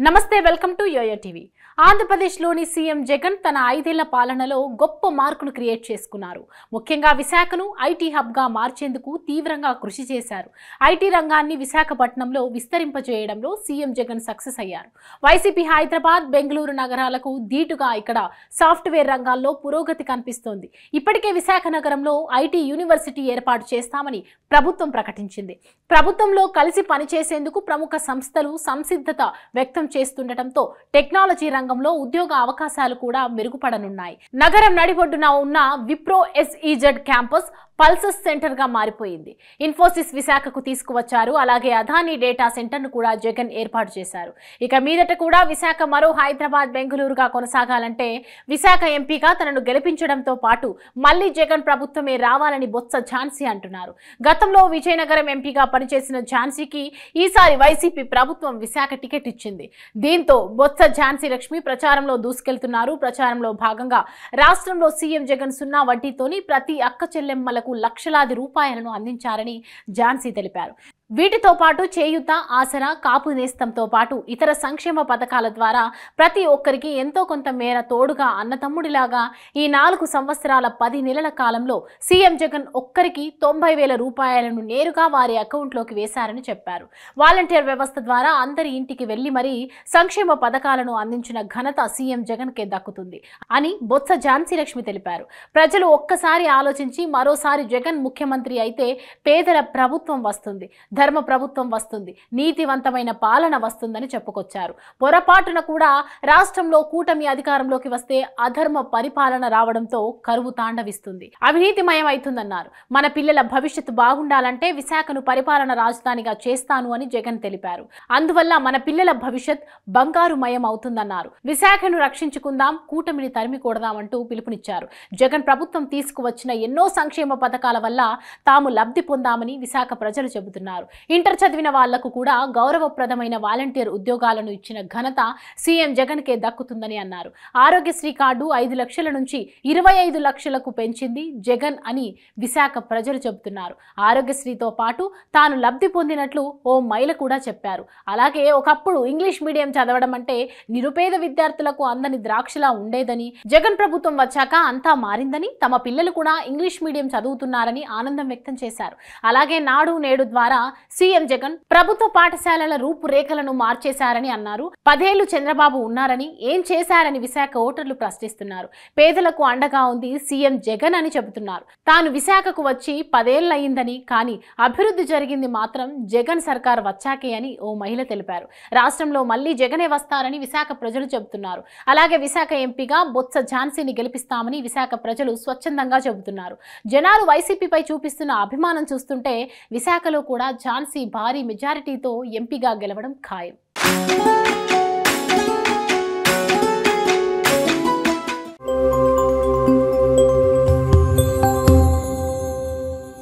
నమస్తే welcome to yo-yo TV. ఆంధ్రప్రదేశ్లోని CM Jagan తన 5 ఏళ్ల పాలనలో గొప్ప మార్కును క్రియేట్ చేసుకున్నారు. ముఖ్యంగా విశాఖను ఐటీ హబ్గా మార్చేందుకు తీవ్రంగా కృషి చేశారు. ఐటీ రంగాన్ని విశాఖపట్నంలో విస్తరింపజేయడంలో సీఎం జగన్ సక్సెస్ అయ్యారు. వైసీపీ హైదరాబాద్, బెంగళూరు నగరాలకు ధీటుగా ఇక్కడ సాఫ్ట్వేర్ రంగాల్లో పురోగతి కనిపిస్తోంది. ఇప్పటికే విశాఖ నగరంలో ఐటీ యూనివర్సిటీ ఏర్పాటు చేస్తామని ప్రభుత్వం ప్రకటించింది. ప్రభుత్వంలో కలిసి పనిచేసేందుకు ప్రముఖ సంస్థలు సంసిద్ధత వ్యక్తం చేస్తుండటంతో టెక్నాలజీ రంగంలో ఉద్యోగ అవకాశాలు కూడా మెరుగుపడనున్నాయి. నగరం నడిబొడ్డున ఉన్న విప్రో SEZ క్యాంపస్ పల్సస్ సెంటర్ గా మారిపోయింది. ఇన్ఫోసిస్ విశాఖకు తీసుకువచ్చారు. అలాగే అదానీ డేటా సెంటర్ ను కూడా జగన్ ఏర్పాటు చేశారు. ఇక మీదట కూడా విశాఖ మరో హైదరాబాద్, బెంగళూరుగా కొనసాగాలంటే విశాఖ ఎంపీగా తనను గెలిపించడంతో పాటు మళ్లీ జగన్ ప్రభుత్వమే రావాలని బొత్స ఝాన్సీ అంటున్నారు. గతంలో విజయనగరం ఎంపీగా పనిచేసిన ఝాన్సీకి ఈసారి వైసీపీ ప్రభుత్వం విశాఖ టికెట్ ఇచ్చింది. దీంతో బొత్స ఝాన్సీ లక్ష్మి ప్రచారంలో దూసుకెళ్తున్నారు. ప్రచారంలో భాగంగా రాష్ట్రంలో సీఎం జగన్ 0 వడ్డీతోని ప్రతి అక్క చెల్లెమ్మలకు లక్షలాది రూపాయలను అందించారని ఝాన్సీ తెలిపారు. వీటితో పాటు చేయూత, ఆసరా, కాపు నేస్తంతో పాటు ఇతర సంక్షేమ పథకాల ద్వారా ప్రతి ఒక్కరికి ఎంతో కొంత మేర తోడుగా అన్నతమ్ముడిలాగా ఈ 4 సంవత్సరాల 10 నెలల కాలంలో సీఎం జగన్ ఒక్కరికి 90,000 రూపాయలను నేరుగా వారి అకౌంట్లోకి వేశారని చెప్పారు. వాలంటీర్ వ్యవస్థ ద్వారా అందరి ఇంటికి వెళ్లి మరీ సంక్షేమ పథకాలను అందించిన ఘనత సీఎం జగన్కే దక్కుతుంది అని బొత్స ఝాన్సీ లక్ష్మి తెలిపారు. ప్రజలు ఒక్కసారి ఆలోచించి మరోసారి జగన్ ముఖ్యమంత్రి అయితే పేదల ప్రభుత్వం వస్తుంది, ధర్మ ప్రభుత్వం వస్తుంది, నీతివంతమైన పాలన వస్తుందని చెప్పుకొచ్చారు. పొరపాటున కూడా రాష్ట్రంలో కూటమి అధికారంలోకి వస్తే అధర్మ పరిపాలన రావడంతో కరువు తాండవిస్తుంది, అవినీతిమయం అవుతుందన్నారు. మన పిల్లల భవిష్యత్తు బాగుండాలంటే విశాఖను పరిపాలన రాజధానిగా చేస్తాను అని జగన్ తెలిపారు. అందువల్ల మన పిల్లల భవిష్యత్ బంగారుమయం అవుతుందన్నారు. విశాఖను రక్షించుకుందాం, కూటమిని తరిమి కొడదామంటూ పిలుపునిచ్చారు. జగన్ ప్రభుత్వం తీసుకువచ్చిన ఎన్నో సంక్షేమ పథకాల వల్ల తాము లబ్ధి పొందామని విశాఖ ప్రజలు చెబుతున్నారు. ఇంటర్ చదివిన వాళ్లకు కూడా గౌరవప్రదమైన వాలంటీర్ ఉద్యోగాలను ఇచ్చిన ఘనత సీఎం జగన్ కే దక్కుతుందని అన్నారు. ఆరోగ్యశ్రీ కార్డు 5 లక్షల నుంచి 25 లక్షలకు పెంచింది జగన్ అని విశాఖ ప్రజలు చెబుతున్నారు. ఆరోగ్యశ్రీతో పాటు తాను లబ్ధి పొందినట్లు ఓ మహిళ కూడా చెప్పారు. అలాగే ఒకప్పుడు ఇంగ్లీష్ మీడియం చదవడం అంటే నిరుపేద విద్యార్థులకు అందని ద్రాక్షలా ఉండేదని, జగన్ ప్రభుత్వం వచ్చాక అంతా మారిందని, తమ పిల్లలు కూడా ఇంగ్లీష్ మీడియం చదువుతున్నారని ఆనందం వ్యక్తం చేశారు. అలాగే నాడు నేడు ద్వారా సీఎం జగన్ ప్రభుత్వ పాఠశాలల రూపురేఖలను మార్చేశారని అన్నారు. 10 ఏళ్లు చంద్రబాబు ఉన్నారని, ఏం చేశారని విశాఖ ఓటర్లు ప్రశ్నిస్తున్నారు. పేదలకు అండగా ఉంది సీఎం జగన్ అని చెబుతున్నారు. తాను విశాఖకు వచ్చి 10 ఏళ్లయిందని, కానీ అభివృద్ధి జరిగింది మాత్రం జగన్ సర్కార్ వచ్చాకే అని ఓ మహిళ తెలిపారు. రాష్ట్రంలో మళ్లీ జగనే వస్తారని విశాఖ ప్రజలు చెబుతున్నారు. అలాగే విశాఖ ఎంపీగా బొత్స ఝాన్సీని గెలిపిస్తామని విశాఖ ప్రజలు స్వచ్ఛందంగా చెబుతున్నారు. జనాలు వైసీపీపై చూపిస్తున్న అభిమానం చూస్తుంటే విశాఖలో కూడా ఝాన్సీ భారీ మెజారిటీతో ఎంపీగా గెలవడం ఖాయం.